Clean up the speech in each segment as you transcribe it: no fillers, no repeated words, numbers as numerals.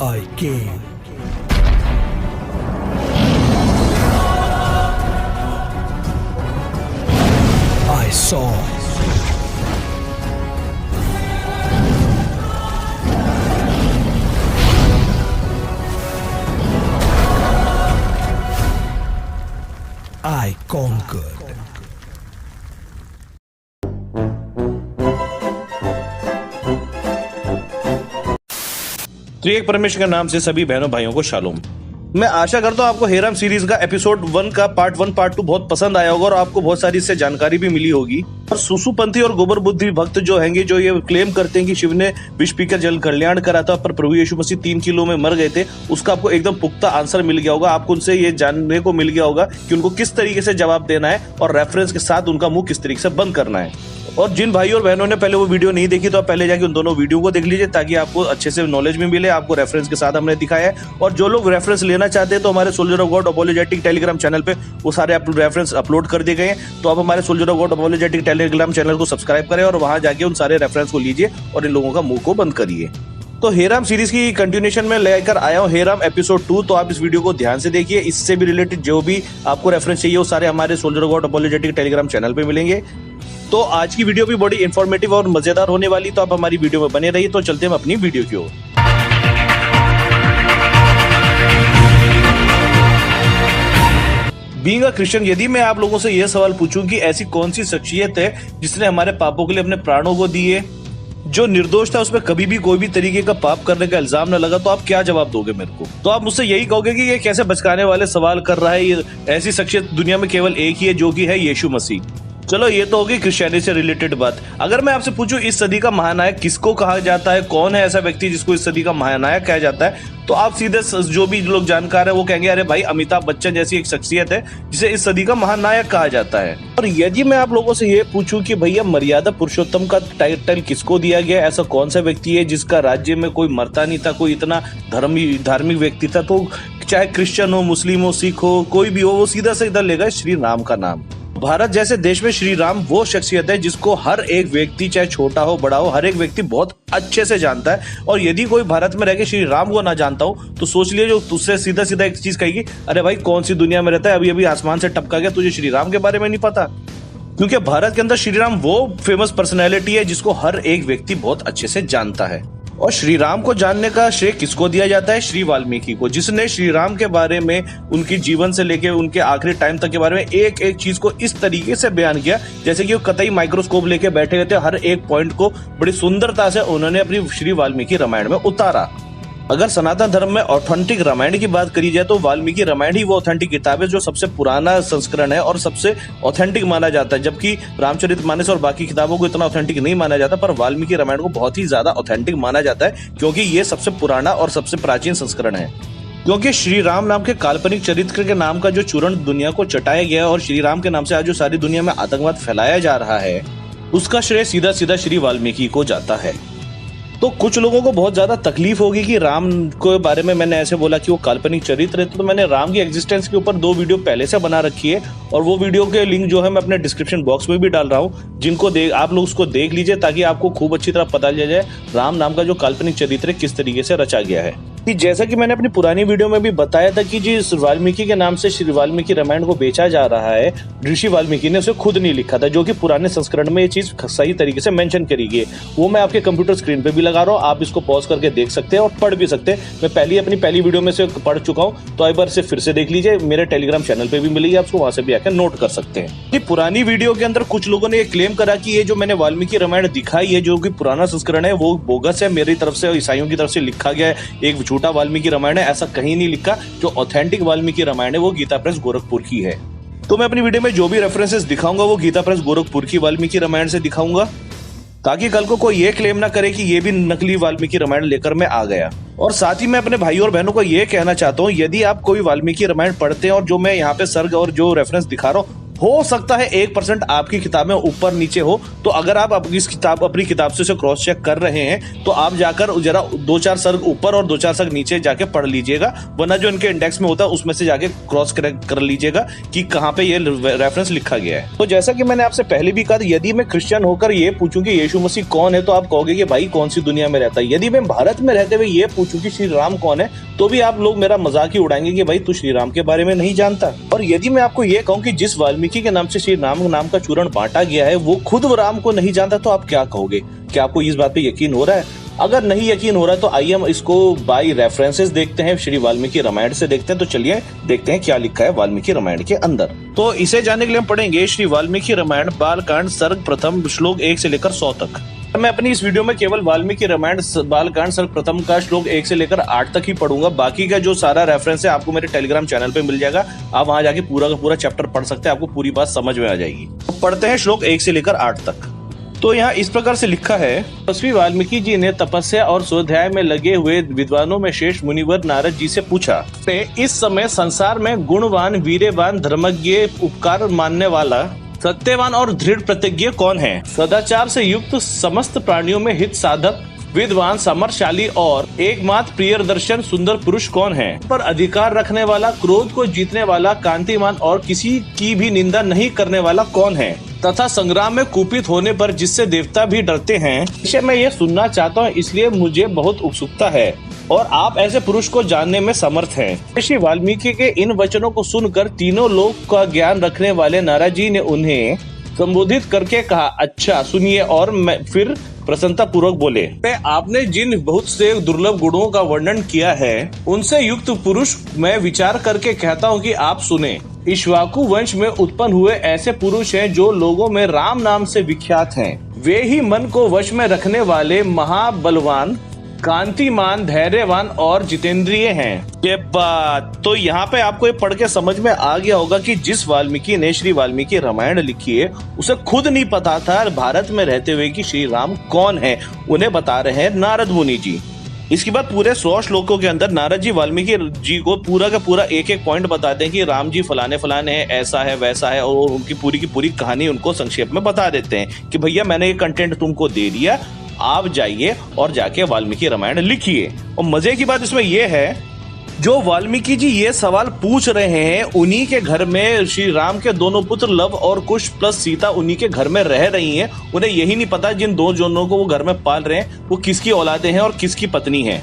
I came. I saw. I conquered. त्रिएक परमेश्वर के नाम से सभी बहनों भाइयों को शालोम। मैं आशा करता हूँ आपको हेराम सीरीज का एपिसोड 1 का पार्ट 1 पार्ट 2 बहुत पसंद आया होगा और आपको बहुत सारी इससे जानकारी भी मिली होगी। और सुसुपंथी और गोबर बुद्धि भक्त जो हैंगे जो ये क्लेम करते हैं कि शिव ने विष पीकर जल कल्याण करा था पर प्रभु यीशु मसीह 3 किलो में मर गए थे, उसका आपको एकदम पुख्ता आंसर मिल गया होगा। आपको उनसे ये जानने को मिल गया होगा कि उनको किस तरीके से जवाब देना है और रेफरेंस के साथ उनका मुंह किस तरीके से बंद करना है। और जिन भाई और बहनों ने पहले वो वीडियो नहीं देखी तो आप पहले जाके उन दोनों वीडियो को देख लीजिए ताकि आपको अच्छे से नॉलेज भी मिले। आपको रेफरेंस के साथ हमने दिखाया है और जो लोग रेफरेंस लेना चाहते हैं तो हमारे soldier of God apologetic Telegram channel पे वो सारे रेफरेंस अपलोड कर दिए गए हैं। तो आप हमारे soldier of God apologetic Telegram channel को सब्सक्राइब करें और वहां जाके उन सारे रेफरेंस को लीजिए और इन लोगों का मुंह को बंद करिए। तो हेराम सीरीज की कंटिन्यूएशन में लेकर आया हूँ हेराम एपिसोड 2। तो आप इस वीडियो को ध्यान से देखिए, इससे भी रिलेटेड जो भी आपको रेफरेंस चाहिए वो सारे हमारे soldier of God apologetic Telegram channel पे मिलेंगे। तो आज की वीडियो भी बड़ी इंफॉर्मेटिव और मजेदार होने वाली, तो आप हमारी वीडियो में बने रहिए। तो चलते हैं अपनी वीडियो की ओर। बीइंग अ क्रिश्चियन, यदि मैं आप लोगों से यह सवाल पूछूं कि ऐसी कौन सी शख्सियत है जिसने हमारे पापों के लिए अपने प्राणों को दिए, जो निर्दोष था, उसमें कभी भी कोई भी तरीके का पाप करने का इल्जाम न लगा, तो आप क्या जवाब दोगे मेरे को? तो आप मुझसे यही कहोगे कि ये कैसे बचकाने वाले सवाल कर रहा है, ये ऐसी शख्सियत दुनिया में केवल एक ही है जो कि है यीशु मसीह। चलो ये तो होगी क्रिश्चियनिटी से रिलेटेड बात। अगर मैं आपसे पूछूं इस सदी का महानायक किसको कहा जाता है, कौन है ऐसा व्यक्ति जिसको इस सदी का महानायक कहा जाता है, तो आप सीधे जो भी लोग जानकार है वो कहेंगे अरे भाई अमिताभ बच्चन जैसी एक शख्सियत है जिसे इस सदी का महानायक कहा जाता है। और यदि मैं आप लोगों से ये पूछूं कि भैया मर्यादा पुरुषोत्तम का टाइटल किसको दिया गया, ऐसा कौन सा व्यक्ति है जिसका राज्य में कोई मरता नहीं था, कोई इतना धार्मिक व्यक्ति था, तो चाहे क्रिश्चियन हो, मुस्लिम हो, सिख हो, कोई भी हो, वो सीधा सीधा लेगा श्री राम का नाम। भारत जैसे देश में श्री राम वो शख्सियत है जिसको हर एक व्यक्ति, चाहे छोटा हो बड़ा हो, हर एक व्यक्ति बहुत अच्छे से जानता है। और यदि कोई भारत में रह के श्री राम को ना जानता हो तो सोच लिए जो तुझसे सीधा सीधा एक चीज कहेगी, अरे भाई कौन सी दुनिया में रहता है, अभी अभी आसमान से टपका गया, तुझे श्री राम के बारे में नहीं पता। क्योंकि भारत के अंदर श्री राम वो फेमस पर्सनैलिटी है जिसको हर एक व्यक्ति बहुत अच्छे से जानता है। और श्री राम को जानने का श्रेय किसको दिया जाता है? श्री वाल्मीकि को, जिसने श्री राम के बारे में, उनकी जीवन से लेके उनके आखिरी टाइम तक के बारे में एक एक चीज को इस तरीके से बयान किया जैसे कि वो कतई माइक्रोस्कोप लेके बैठे हुए थे। हर एक पॉइंट को बड़ी सुंदरता से उन्होंने अपनी श्री वाल्मीकि रामायण में उतारा। अगर सनातन धर्म में ऑथेंटिक रामायण की बात करी जाए तो वाल्मीकि रामायण ही वो ऑथेंटिक किताब है जो सबसे पुराना संस्करण है और सबसे ऑथेंटिक माना जाता है। जबकि रामचरितमानस और बाकी किताबों को इतना ऑथेंटिक नहीं माना जाता, पर वाल्मीकि रामायण को बहुत ही ज्यादा ऑथेंटिक माना जाता है क्योंकि ये सबसे पुराना और सबसे प्राचीन संस्करण है। क्योंकि श्री राम नाम के काल्पनिक चरित्र के नाम का जो चूर्ण दुनिया को चटाया गया है और श्री राम के नाम से आज जो सारी दुनिया में आतंकवाद फैलाया जा रहा है, उसका श्रेय सीधा सीधा श्री वाल्मीकि को जाता है। तो कुछ लोगों को बहुत ज्यादा तकलीफ होगी कि राम के बारे में मैंने ऐसे बोला कि वो काल्पनिक चरित्र है। तो मैंने राम की एग्जिस्टेंस के ऊपर 2 वीडियो पहले से बना रखी है और वो वीडियो के लिंक जो है मैं अपने डिस्क्रिप्शन बॉक्स में भी डाल रहा हूँ, जिनको आप लोग उसको देख लीजिए ताकि आपको खूब अच्छी तरह पता चल जाए राम नाम का जो काल्पनिक चरित्र किस तरीके से रचा गया है। कि जैसा कि मैंने अपनी पुरानी वीडियो में भी बताया था कि जिस वाल्मीकि के नाम से श्री वाल्मीकि रामायण को बेचा जा रहा है, ऋषि वाल्मीकि ने उसे खुद नहीं लिखा था, जो कि पुराने संस्करण में ये चीज सही तरीके से मेंशन करी गई है। वो मैं आपके कंप्यूटर स्क्रीन पे भी लगा रहा हूँ, आप इसको पॉज करके देख सकते हैं और पढ़ भी सकते हैं। मैं अपनी पहली वीडियो में से पढ़ चुका हूँ, तो एक बार से फिर से देख लीजिए। मेरे टेलीग्राम चैनल पे भी मिलेगी, आप वहां से भी आकर नोट कर सकते हैं। पुरानी वीडियो के अंदर कुछ लोगों ने ये क्लेम करा कि ये जो मैंने वाल्मीकि रामायण दिखाई है जो कि पुराना संस्करण है वो बोगस है, मेरी तरफ से, ईसाइयों की तरफ से लिखा गया है, एक झूठा वाल्मीकि रामायण है। ऐसा कहीं नहीं लिखा। जो ऑथेंटिक वाल्मीकि रामायण है वो गीता प्रेस गोरखपुर की है। तो मैं अपनी वीडियो में जो भी रेफरेंसेस दिखाऊंगा वो गीता प्रेस गोरखपुर की वाल्मीकि रामायण से दिखाऊंगा, ताकि कल को कोई ये क्लेम ना करे कि ये भी नकली वाल्मीकि रामायण लेकर मैं आ गया। और साथ ही मैं अपने भाई और बहनों को ये कहना चाहता हूँ, यदि आप कोई वाल्मीकि रामायण पढ़ते हैं और जो मैं यहाँ पे सर्ग और जो रेफरेंस दिखा रहा हूँ हो सकता है 1% आपकी किताब में ऊपर नीचे हो, तो अगर आप अपनी किताब से उसे क्रॉस चेक कर रहे हैं तो आप जाकर जरा 2-4 सर्ग ऊपर और 2-4 सर्ग नीचे जाके पढ़ लीजिएगा, वरना जो इनके इंडेक्स में होता है उसमें से जाके क्रॉस कर लीजिएगा कि कहाँ पे ये रेफरेंस लिखा गया है। तो जैसा कि मैंने आपसे पहले भी कहा, यदि मैं क्रिश्चियन होकर ये पूछूं कि यीशु मसीह कौन है, तो आप कहोगे कि भाई कौन सी दुनिया में रहता है। यदि मैं भारत में रहते हुए ये पूछूं कि श्री राम कौन है, तो भी आप लोग मेरा मजाक ही उड़ाएंगे कि भाई तू श्री राम के बारे में नहीं जानता। और यदि मैं आपको ये कहूं कि जिस वाल्मीकि के नाम से श्री राम नाम का चूर्ण बांटा गया है वो खुद राम को नहीं जानता, तो आप क्या कहोगे? क्या आपको इस बात पे यकीन हो रहा है? अगर नहीं यकीन हो रहा है तो आइए हम इसको बाय रेफरेंसेस देखते हैं, श्री वाल्मीकि रामायण से देखते हैं। तो चलिए देखते हैं क्या लिखा है वाल्मीकि रामायण के अंदर। तो इसे जानने के लिए हम पढ़ेंगे श्री वाल्मीकि रामायण बालकांड सर्ग प्रथम श्लोक 1 से लेकर 100 तक। मैं अपनी इस वीडियो में केवल वाल्मीकि रामायण बालकांड सर्ग प्रथम का श्लोक 1 से लेकर 8 तक ही पढ़ूंगा। बाकी का जो सारा रेफरेंस है आपको मेरे टेलीग्राम चैनल पे मिल जाएगा, आप वहां जाके पूरा का पूरा चैप्टर पढ़ सकते हैं, आपको पूरी बात समझ में आ जाएगी। तो पढ़ते हैं श्लोक 1 से लेकर 8 तक। तो यहाँ इस प्रकार से लिखा है, तपस्वी वाल्मीकि जी ने तपस्या और स्वाध्याय में लगे हुए विद्वानों में शेष मुनिवर नारद जी से पूछा, इस समय संसार में गुणवान, वीर्यवान, धर्मज्ञ, उपकार मानने वाला, सत्यवान और दृढ़ प्रतिज्ञ कौन है? सदाचार से युक्त, समस्त प्राणियों में हित साधक, विद्वान, समरशाली और एकमात्र प्रियदर्शन सुंदर पुरुष कौन है? पर अधिकार रखने वाला, क्रोध को जीतने वाला, कांतिमान और किसी की भी निंदा नहीं करने वाला कौन है? तथा संग्राम में कुपित होने पर जिससे देवता भी डरते हैं, इसे मैं ये सुनना चाहता हूँ, इसलिए मुझे बहुत उत्सुकता है और आप ऐसे पुरुष को जानने में समर्थ हैं। श्री वाल्मीकि के इन वचनों को सुनकर तीनों लोक का ज्ञान रखने वाले नारद जी ने उन्हें संबोधित करके कहा, अच्छा सुनिए। और फिर प्रसन्नता पूर्वक बोले, आपने जिन बहुत से दुर्लभ गुणों का वर्णन किया है, उनसे युक्त पुरुष मैं विचार करके कहता हूँ कि आप सुने। इक्ष्वाकु वंश में उत्पन्न हुए ऐसे पुरुष हैं जो लोगों में राम नाम से विख्यात हैं। वे ही मन को वश में रखने वाले महाबलवान, कांतिमान, धैर्यवान और जितेंद्रिय हैं। ये बात तो यहाँ पे आपको ये पढ़ के समझ में आ गया होगा कि जिस वाल्मीकि ने श्री वाल्मीकि रामायण लिखी है उसे खुद नहीं पता था भारत में रहते हुए कि श्री राम कौन है। उन्हें बता रहे हैं नारद मुनि जी। इसके बाद पूरे 100 श्लोकों के अंदर नारद जी वाल्मीकि जी को पूरा का पूरा एक पॉइंट बताते हैं कि राम जी फलाने फलाने है, ऐसा है वैसा है, और उनकी पूरी की पूरी कहानी उनको संक्षेप में बता देते हैं कि भैया मैंने ये कंटेंट तुमको दे दिया, आप जाइए और जाके वाल्मीकि रामायण लिखिए। और मजे की बात इसमें यह है, जो वाल्मीकि जी ये सवाल पूछ रहे हैं उन्हीं के घर में श्री राम के दोनों पुत्र लव और कुश प्लस सीता उन्हीं के घर में रह रही हैं। उन्हें यही नहीं पता जिन दो जनों को वो घर में पाल रहे हैं वो किसकी औलादे हैं और किसकी पत्नी है।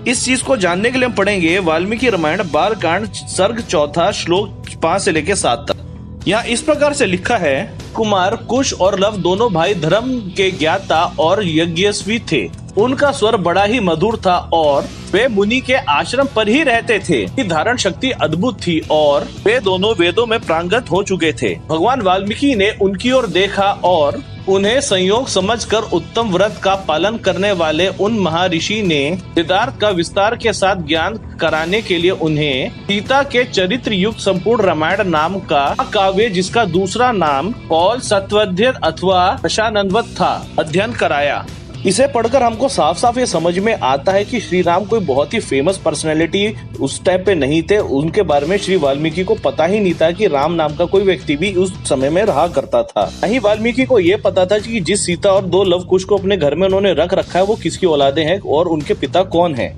इस चीज को जानने के लिए हम पढ़ेंगे वाल्मीकि रामायण बालकांड सर्ग 4 श्लोक 5 से लेकर 7 तक। यहाँ इस प्रकार से लिखा है, कुमार कुश और लव दोनों भाई धर्म के ज्ञाता और यज्ञस्वी थे। उनका स्वर बड़ा ही मधुर था और वे मुनि के आश्रम पर ही रहते थे। धारण शक्ति अद्भुत थी और वे दोनों वेदों में प्रांगत हो चुके थे। भगवान वाल्मीकि ने उनकी ओर देखा और उन्हें संयोग समझकर उत्तम व्रत का पालन करने वाले उन महर्षि ने सिद्धार्थ का विस्तार के साथ ज्ञान कराने के लिए उन्हें सीता के चरित्र युक्त संपूर्ण रामायण नाम का काव्य, जिसका दूसरा नाम कौल सत्वध्य अथवा दशानंदवत था, अध्ययन कराया। इसे पढ़कर हमको साफ साफ ये समझ में आता है कि श्री राम कोई बहुत ही फेमस पर्सनैलिटी उस टाइम पे नहीं थे। उनके बारे में श्री वाल्मीकि को पता ही नहीं था कि राम नाम का कोई व्यक्ति भी उस समय में रहा करता था। नहीं वाल्मीकि को ये पता था कि जिस सीता और 2 लव कुश को अपने घर में उन्होंने रख रखा है वो किसकी औलादे हैं और उनके पिता कौन है।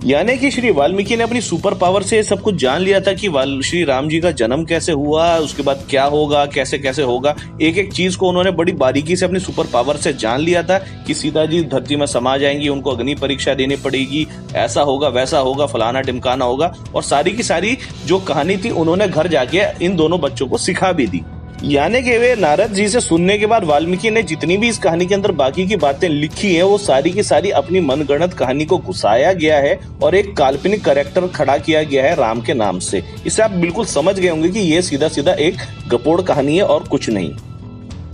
यानी कि श्री वाल्मीकि ने अपनी सुपर पावर से सब कुछ जान लिया था कि श्री राम जी का जन्म कैसे हुआ, उसके बाद क्या होगा, कैसे कैसे होगा। एक एक चीज को उन्होंने बड़ी बारीकी से अपनी सुपर पावर से जान लिया था कि सीता जी धरती में समा जाएंगी, उनको अग्नि परीक्षा देनी पड़ेगी, ऐसा होगा वैसा होगा, फलाना टिमकाना होगा। और सारी की सारी जो कहानी थी उन्होंने घर जाके इन दोनों बच्चों को सिखा भी दी। यानी कि वे नारद जी से सुनने के बाद वाल्मीकि ने जितनी भी इस कहानी के अंदर बाकी की बातें लिखी हैं वो सारी की सारी अपनी मनगढ़ंत कहानी को घुसाया गया है और एक काल्पनिक कैरेक्टर खड़ा किया गया है राम के नाम से। इससे आप बिल्कुल समझ गए होंगे कि ये सीधा सीधा एक गपोड़ कहानी है और कुछ नहीं।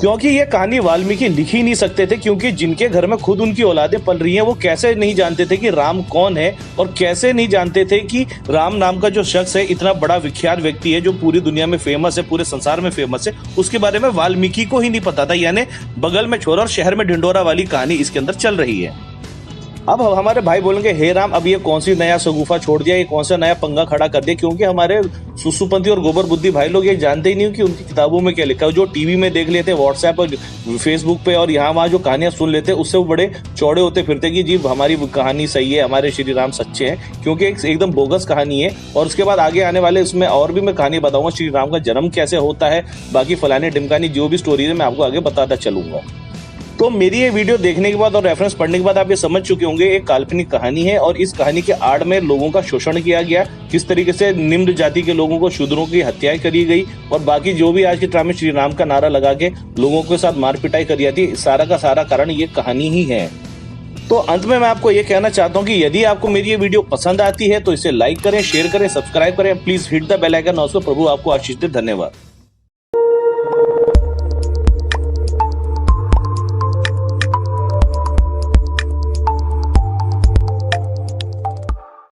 क्योंकि ये कहानी वाल्मीकि लिख ही नहीं सकते थे, क्योंकि जिनके घर में खुद उनकी औलादें पल रही हैं वो कैसे नहीं जानते थे कि राम कौन है, और कैसे नहीं जानते थे कि राम नाम का जो शख्स है इतना बड़ा विख्यात व्यक्ति है जो पूरी दुनिया में फेमस है, पूरे संसार में फेमस है, उसके बारे में वाल्मीकि को ही नहीं पता था। यानी बगल में छोरा और शहर में ढिंडोरा वाली कहानी इसके अंदर चल रही है। अब हमारे भाई बोलेंगे हे राम, अब ये कौन सी नया सगुफा छोड़ दिया, ये कौन सा नया पंगा खड़ा कर दिया, क्योंकि हमारे सुसुपंथी और गोबर बुद्धि भाई लोग ये जानते ही नहीं कि उनकी किताबों में क्या लिखा है। जो टीवी में देख लेते, व्हाट्सएप और फेसबुक पे और यहाँ वहाँ जो कहानियां सुन लेते, उससे वो बड़े चौड़े होते फिरते कि जी हमारी कहानी सही है, हमारे श्री राम सच्चे हैं, क्योंकि एकदम बोगस कहानी है। और उसके बाद आगे आने वाले इसमें और भी मैं कहानी बताऊंगा, श्री राम का जन्म कैसे होता है, बाकी फलाने ढिमकानी जो भी स्टोरी है मैं आपको आगे बताता चलूंगा। तो मेरी ये वीडियो देखने के बाद और रेफरेंस पढ़ने के बाद आप ये समझ चुके होंगे एक काल्पनिक कहानी है और इस कहानी के आड़ में लोगों का शोषण किया गया, किस तरीके से निम्न जाति के लोगों को, शूद्रों की हत्याएं करी गई और बाकी जो भी आज के टाइम में श्री राम का नारा लगा के लोगों के साथ मार पिटाई करी जाती है, सारा का सारा कारण ये कहानी ही है। तो अंत में मैं आपको ये कहना चाहता हूँ कि यदि आपको मेरी ये वीडियो पसंद आती है तो इसे लाइक करें, शेयर करें, सब्सक्राइब करें, please hit the bell icon. प्रभु आपको आशीष दे। धन्यवाद।